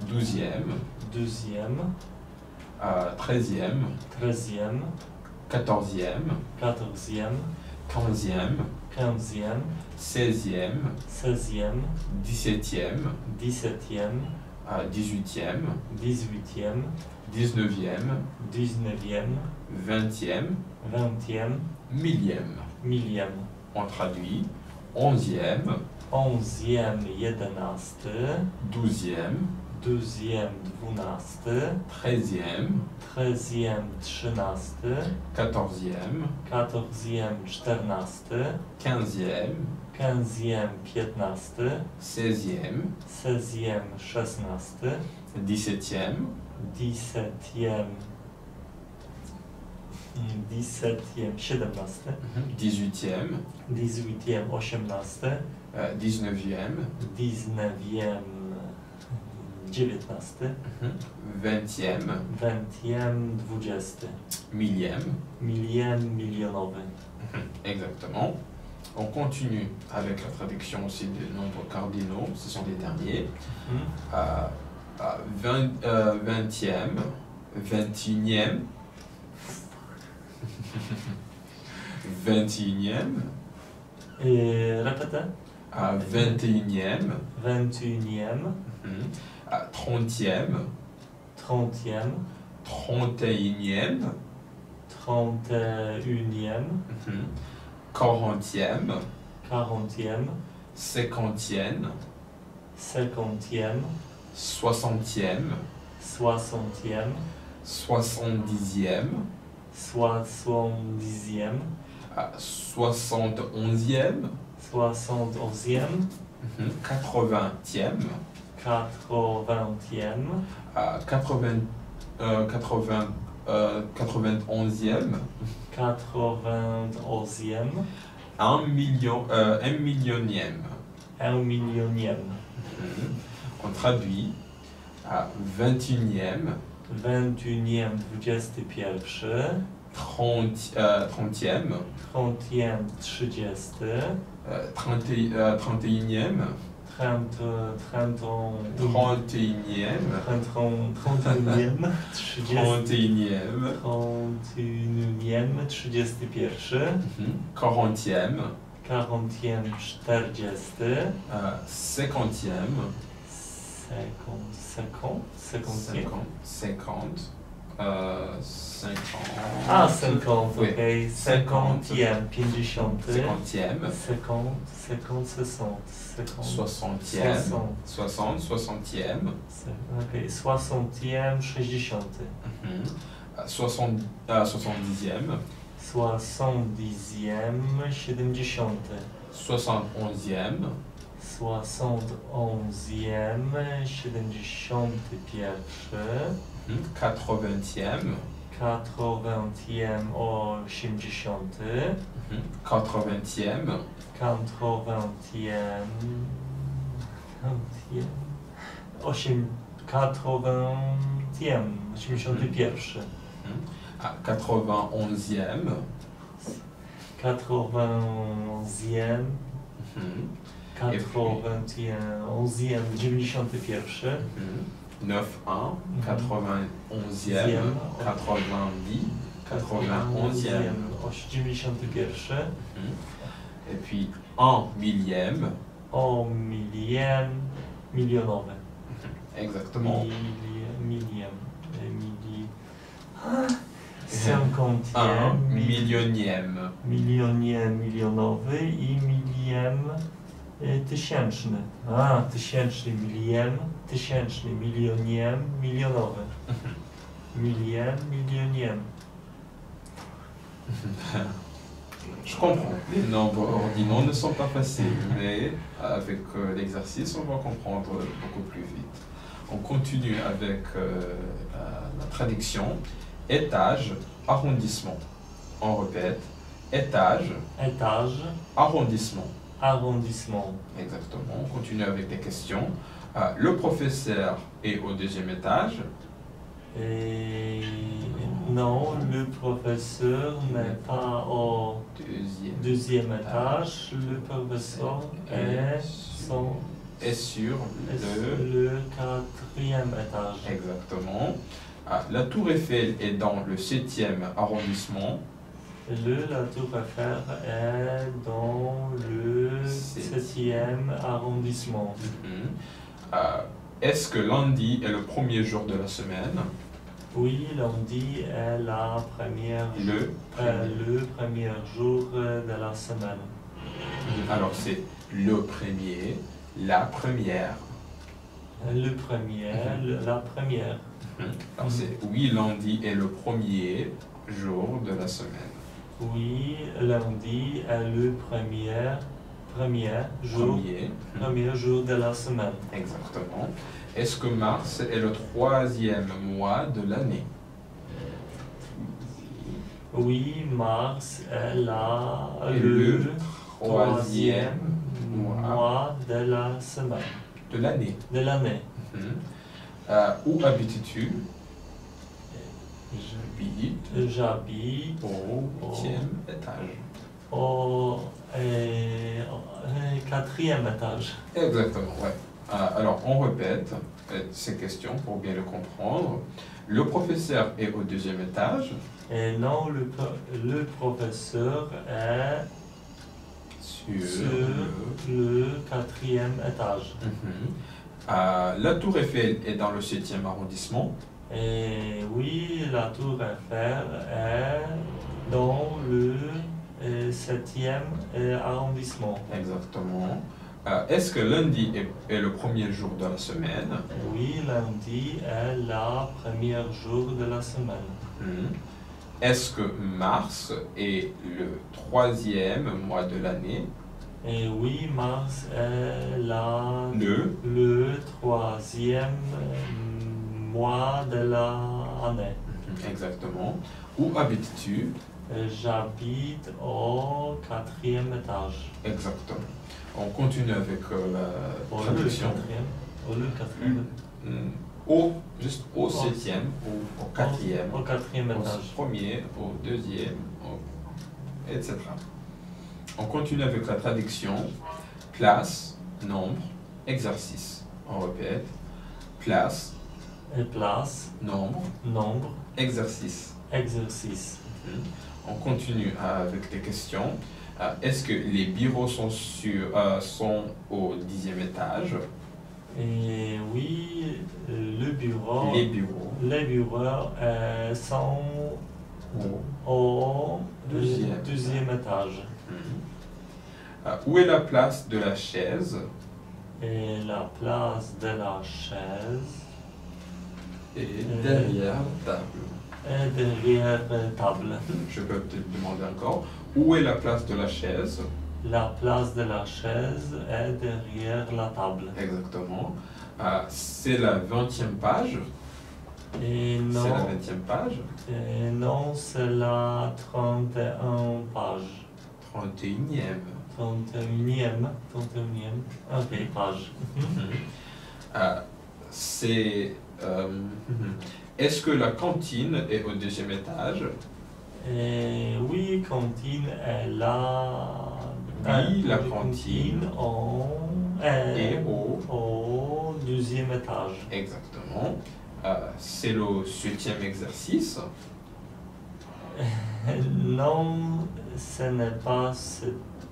12e, 13e, 14e, 15e, 16e, 17e, 18e, 19e, 20e, millième. On traduit 11e, 11, 12e, 12, 13e, 13, 14e, 14, 15, 15e, 15, 16, 16e, 16, 17e, 17, 17, 17, 18e, 18, 18, 19e, 19, 19, 20e, 20, millième. milionowy. Exactement. On continue avec la traduction aussi des nombres cardinaux, ce sont les derniers. 20e, 21e, 21e, Répétez. 21e, 21, 30e, 30, 31e, 31, 40e, 40, 50e, 50, 60e, 60, 70e, 70e, 71e, 71e, 80e, 80e, 91e, 91e, 1 millionième. 1 millionième, On traduit à 21e, 21e, 21, 30e, 30e, 30, 31e, 31e, 31e, 31e, 30, 31e, 31e, 31, 40e, 40e, 40, 50e, 50e. 50, 50. Ah, 50, Oui. ok. 50e, 50, 50e, 50, 50, 60, 50, 60e, 60, 60e, ok. 60e, 60, 70e, 70e, 70, 71e, 71e, 71, 80e, 80e, 80, 80e, 81, 91e, 91e, 91e, 91, 91, 91e, 90, 91e, 91, et puis 1 millième, o miliem, milionowe. exactement, Miliem, 1 50e, millionième, milionie, milionowy i miliem tysięczny. A, tysięczny, miliem, tysięczny, milioniem, milionowy. Miliem, milioniem. Je comprends. Les nombres ordinaux ne sont pas faciles, mais avec l'exercice, on va comprendre beaucoup plus vite. On continue avec la traduction. Étage, arrondissement. On répète. Étage, Étage, arrondissement. arrondissement. Exactement. On continue avec les questions. Le professeur est au 2e étage. Et non, le professeur n'est pas au 2e étage. Le professeur est sur le 4e étage. Exactement. La tour Eiffel est dans le 7e arrondissement. La tour Eiffel est dans le 7e arrondissement. Est-ce que lundi est le premier jour de la semaine? Oui, lundi est le premier jour de la semaine. Alors c'est le premier, la première. Le premier, la première. Alors c'est oui, lundi est le premier jour de la semaine. Oui, lundi est le premier jour de la semaine. Exactement. Est-ce que mars est le 3e mois de l'année? Oui, mars est le le 3e mois de la semaine. De l'année. De l'année. Où habites-tu? J'habite au 8e étage. Au 4e étage. Exactement, ouais. Alors, on répète ces questions pour bien le comprendre. Le professeur est au 2e étage. Et non, le professeur est sur le 4e étage. La tour Eiffel est dans le 7e arrondissement. Et oui, la tour Eiffel est dans le 7e arrondissement. Exactement. Est-ce que lundi est le premier jour de la semaine? Oui, lundi est le premier jour de la semaine. est-ce que mars est le troisième mois de l'année? Et oui, mars est Le le troisième mois de l'année. Exactement. Où habites-tu? J'habite au quatrième étage. Exactement. On continue avec la traduction. Au le quatrième. Juste au septième ou au quatrième. Au quatrième Au étage. premier, au deuxième, etc. On continue avec la traduction. Place, nombre, exercice. On répète. Place, Et place, nombre, nombre, exercice. exercice. On continue avec des questions. Est-ce que les bureaux sont au 10e étage? Et oui, le bureau. Les bureaux. Les bureaux sont au deuxième étage. Où est la place de la chaise? Et la place de la chaise Et derrière la table. est derrière la table. Je peux te demander encore. Où est la place de la chaise? La place de la chaise est derrière la table. Exactement. C'est la 20e page. Et C'est la non, 20e page. et non, c'est la 31 page. 31e. 31e. Ok, page. Est-ce que la cantine est au 2e étage? Et oui, cantine est là. Oui, la cantine est est au deuxième étage. Exactement. C'est le 7e exercice. Non, ce n'est pas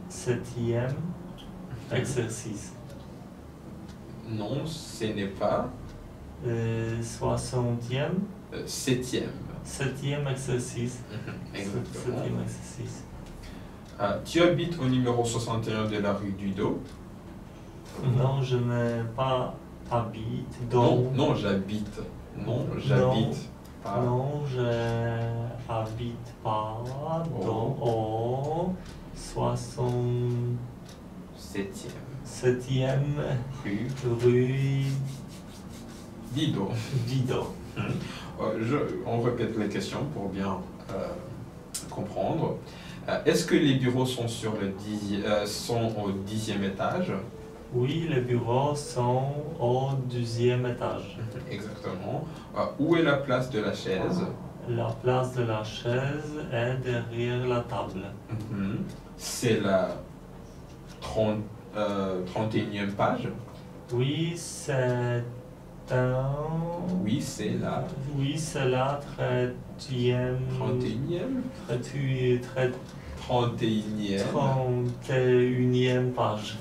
septième exercice. Non, ce n'est pas 60e, 7e. septième exercice. Exactement. Septième exercice. Tu habites au numéro 61 de la rue Dudot? Non, je n'ai pas habite dans. Non, j'habite. Non, j'habite pas. Non, je habite pas dans au 67e rue Didot. Didot. On répète les questions pour bien comprendre. Est-ce que les bureaux sont sont au 10e étage? Oui, les bureaux sont au deuxième étage. Exactement. Où est la place de la chaise? La place de la chaise est derrière la table. C'est la 31e page? Oui, c'est Oui, c'est la... Oui, c'est la 31e. 31e page.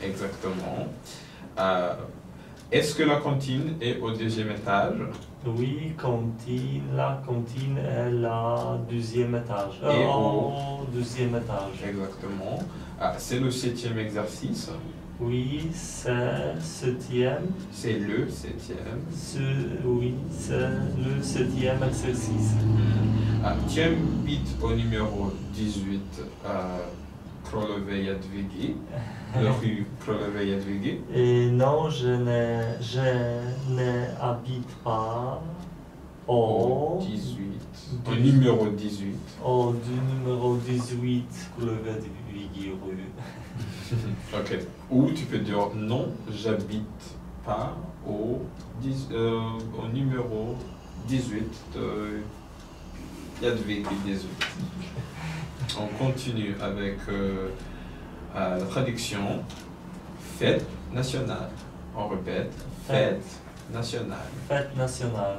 Exactement. Est-ce que la cantine est au 2e étage? Oui, la cantine est la deuxième étage. Et au deuxième étage. Exactement. C'est le 7e exercice? Oui, c'est septième. C'est le 7e. Oui, c'est le 7e exercice. Tu habites au numéro 18 Krolove-Jadwigi, la rue Krolove-Jadwigi? Et non, je n'habite pas au 18. Au numéro 18. Au numéro 18 Krolove-Jadwigi rue. Ok. Ou tu peux dire non, j'habite pas au numéro 18 de Jadwigi 18. On continue avec la traduction. Fête nationale. On répète. Fête nationale. Fête nationale.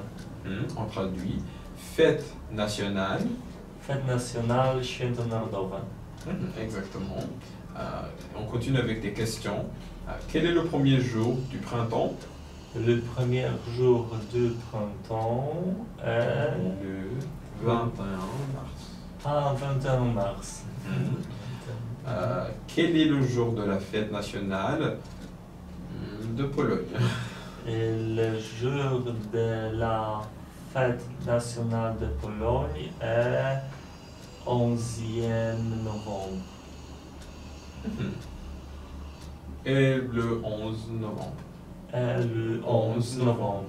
On traduit. Fête nationale. Fête nationale, Święto Narodowe. Exactement. On continue avec des questions. Quel est le premier jour du printemps? Le premier jour du printemps est le 21 mars. 21 mars. Quel est le jour de la fête nationale de Pologne? Et le jour de la fête nationale de Pologne est 11e novembre. Et le 11 novembre. Le 11 novembre.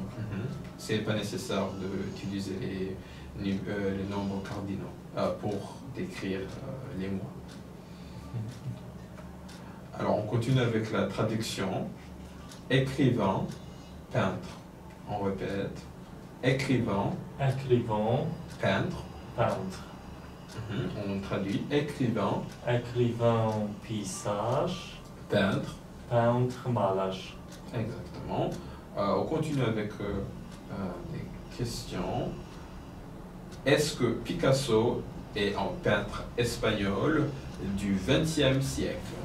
C'est pas nécessaire d'utiliser les nombres cardinaux pour décrire les mois. Alors, on continue avec la traduction. Écrivain, peintre. On répète. Écrivain, Écrivain, peintre. peintre. On traduit écrivain, Écrivain, paysage. peintre. Peintre, malarz. Exactement. On continue avec des questions. Est-ce que Picasso est un peintre espagnol du XXe siècle?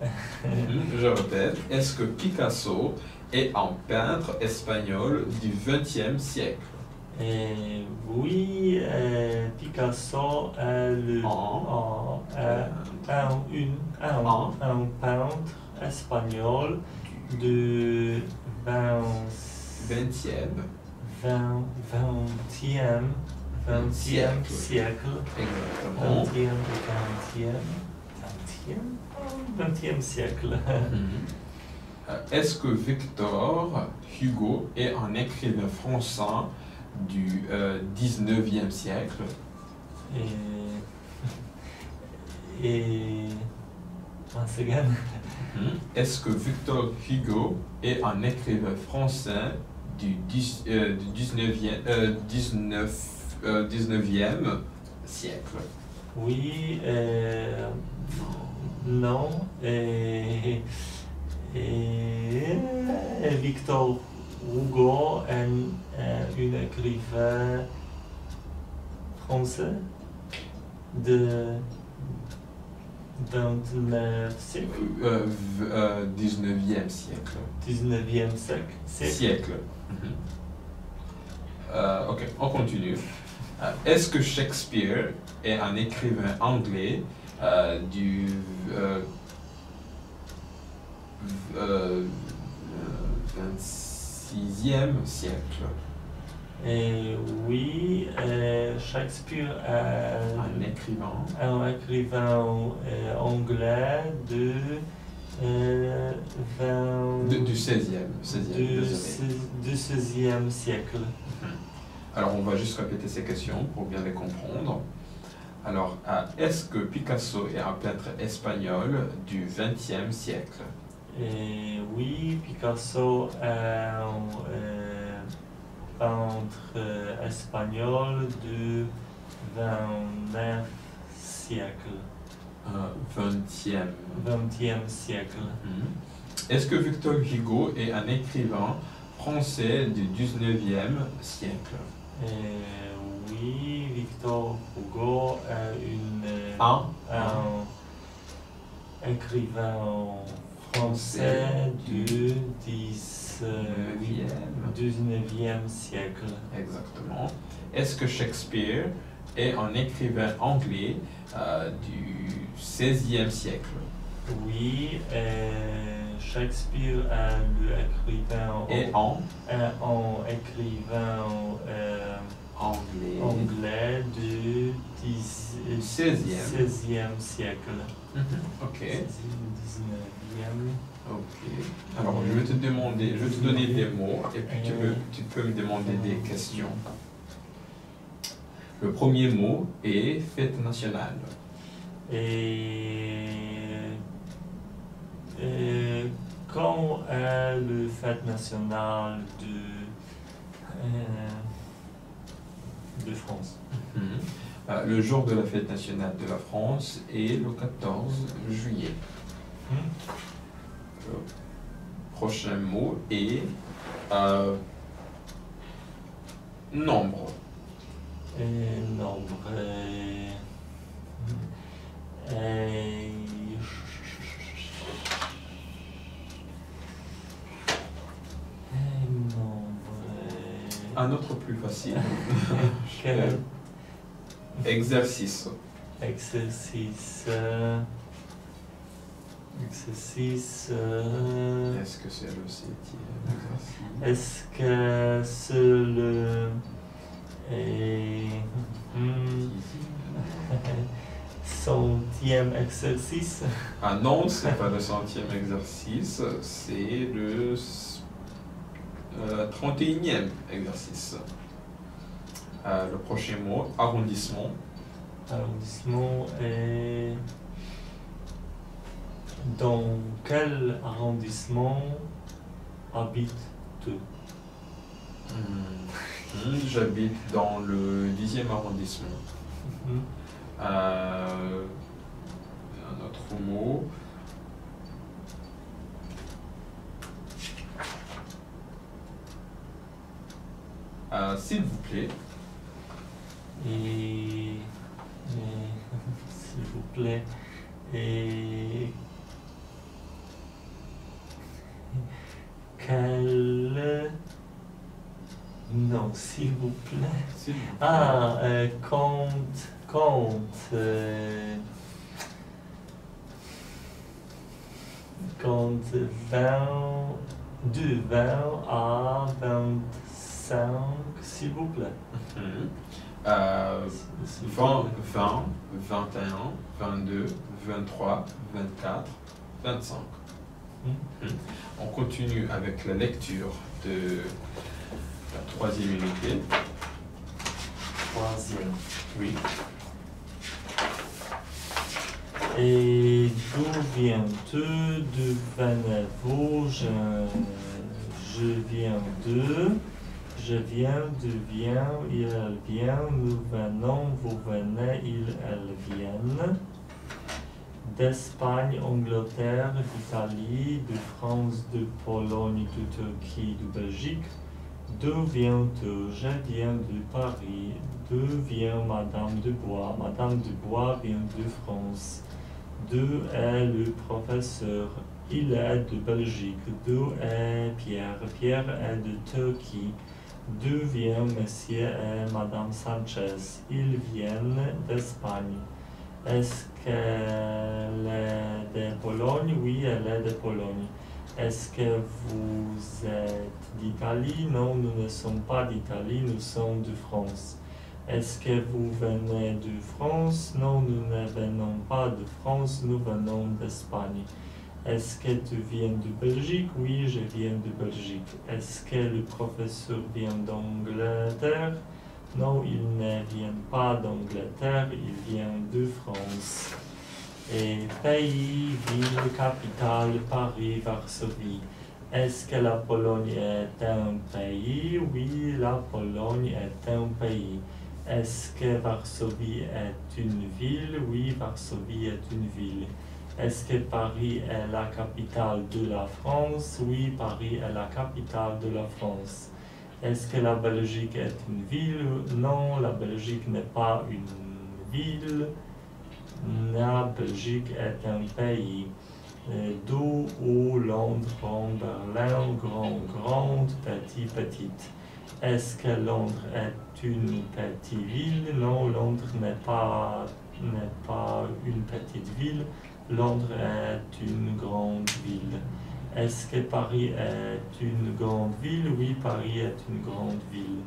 Je répète, est-ce que Picasso est un peintre espagnol du XXe siècle? Et oui, Picasso est un peintre espagnol du 20e siècle. Exactement. 20e siècle. Est-ce que Victor Hugo est un écrivain français du 19e siècle? Et once again. Est-ce que Victor Hugo est un écrivain français du 19e siècle? Oui, non, et Victor Hugo est un écrivain français de 29 siècle. 19e siècle. 19e siècle. Siècle. Ok, on continue. Est-ce que Shakespeare est un écrivain anglais du 26e siècle? Et oui, Shakespeare est Un écrivain. un écrivain anglais du 16e. du 16e siècle. Alors, on va juste répéter ces questions pour bien les comprendre. Alors, est-ce que Picasso est un peintre espagnol du XXe siècle? Et oui, Picasso est un peintre espagnol du 29e siècle. 20e siècle. Est-ce que Victor Hugo est un écrivain français du 19e siècle? Oui, Victor Hugo est un écrivain français du 19e siècle. Exactement. Est-ce que Shakespeare est un écrivain anglais du 16e siècle? Oui, Shakespeare est l'écrivain anglais du 16e siècle. Ok. 19e. Ok. Alors, je vais te donner des mots et puis tu peux me demander des questions. Le premier mot est fête nationale. Quand est la fête nationale de France? Le jour de la fête nationale de la France est le 14 juillet. Le prochain mot est nombre. Nombre. Un autre plus facile. Quel Exercice. exercice? Exercice. Est-ce que c'est le 7e exercice? Est-ce que c'est le centième exercice? Ah non, c'est pas le 100e exercice, c'est le 31e exercice. Le prochain mot, arrondissement. Arrondissement est... Dans quel arrondissement habites-tu? J'habite dans le 10e arrondissement. Un autre mot. S'il vous plaît. Et s'il vous plaît, et quel... Non, s'il vous plaît. S'il vous plaît. Ah, compte 20 à 25, s'il vous plaît. 20, 21, 22, 23, 24, 25. On continue avec la lecture de la 3e unité. 3e. Oui. Et d'où viens-tu? D'où venez-vous? Je viens de... Je viens, tu viens, il, elle vient, nous venons, vous venez, ils, elles viennent. D'Espagne, Angleterre, d'Italie, de France, de Pologne, de Turquie, de Belgique. D'où viens-tu? Je viens de Paris. D'où vient Madame Dubois? Madame Dubois vient de France. D'où est le professeur? Il est de Belgique. D'où est Pierre? Pierre est de Turquie. D'où vient Monsieur et Madame Sanchez? Ils viennent d'Espagne. Est-ce qu'elle est de Pologne? Oui, elle est de Pologne. Est-ce que vous êtes d'Italie? Non, nous ne sommes pas d'Italie, nous sommes de France. Est-ce que vous venez de France? Non, nous ne venons pas de France, nous venons d'Espagne. Est-ce que tu viens de Belgique? Oui, je viens de Belgique. Est-ce que le professeur vient d'Angleterre? Non, il ne vient pas d'Angleterre, il vient de France. Et pays, ville, capitale, Paris, Varsovie. Est-ce que la Pologne est un pays? Oui, la Pologne est un pays. Est-ce que Varsovie est une ville? Oui, Varsovie est une ville. Est-ce que Paris est la capitale de la France? Oui, Paris est la capitale de la France. Est-ce que la Belgique est une ville? Non, la Belgique n'est pas une ville. La Belgique est un pays. D'où, où, Londres, grand, Berlin, grand, grande, petit, petite. Est-ce que Londres est une petite ville? Non, Londres n'est pas une petite ville. Londres est une grande ville. Est-ce que Paris est une grande ville? Oui, Paris est une grande ville.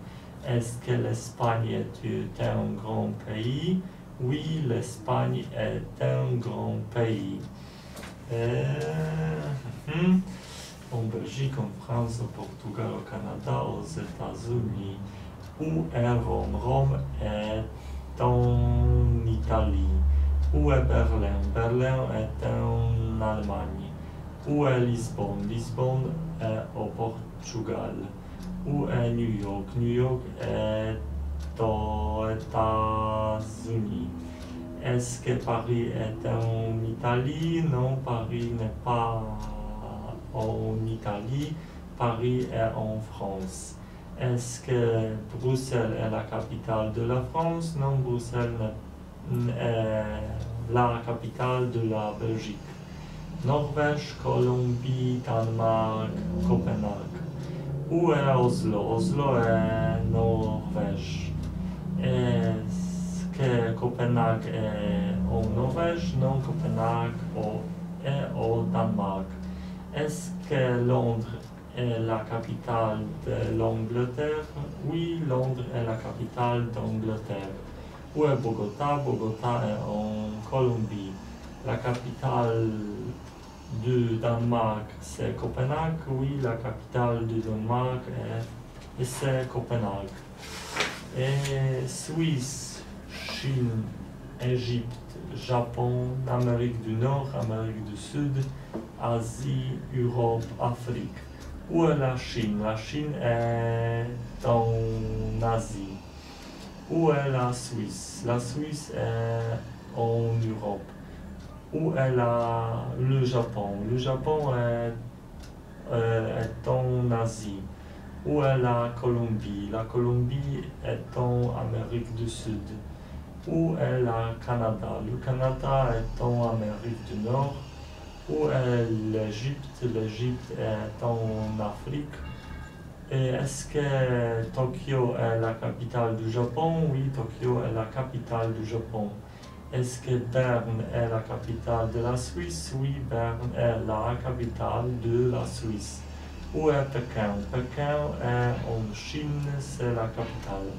Est-ce que l'Espagne est un grand pays? Oui, l'Espagne est un grand pays. En Belgique, en France, au Portugal, au Canada, aux États-Unis. Où est Rome? Rome est en Italie. Où est Berlin? Berlin est en Allemagne. Où est Lisbonne? Lisbonne est au Portugal. Où est New York? New York est aux États-Unis. Est-ce que Paris est en Italie? Non, Paris n'est pas en Italie. Paris est en France. Est-ce que Bruxelles est la capitale de la France? Non, Bruxelles est la capitale de la Belgique. Norvège, Colombie, Danemark, Copenhague. Où est Oslo? Oslo est Norvège. Est-ce que Copenhague est en Norvège? Non, Copenhague est au Danemark? Est-ce que Londres est la capitale de l'Angleterre? Oui, Londres est la capitale d'Angleterre. Où est Bogota? Bogota est en Colombie. La capitale du Danemark, c'est Copenhague. Oui, la capitale du Danemark c'est Copenhague. Et Suisse, Chine, Égypte, Japon, Amérique du Nord, Amérique du Sud, Asie, Europe, Afrique. Où est la Chine? La Chine est en Asie. Où est la Suisse? La Suisse est en Europe. Où est le Japon? Le Japon est en Asie. Où est la Colombie? La Colombie est en Amérique du Sud. Où est le Canada? Le Canada est en Amérique du Nord. Où est l'Égypte? L'Égypte est en Afrique. Et est-ce que Tokyo est la capitale du Japon? Oui, Tokyo est la capitale du Japon. Est-ce que Berne est la capitale de la Suisse? Oui, Berne est la capitale de la Suisse. Où est Pékin? Pékin est en Chine, c'est la capitale.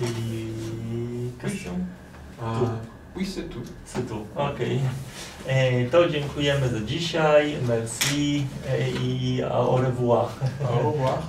I questions? Oui, c'est tout. C'est tout. Okej. To dziękujemy za dzisiaj. Merci i au revoir. Au revoir.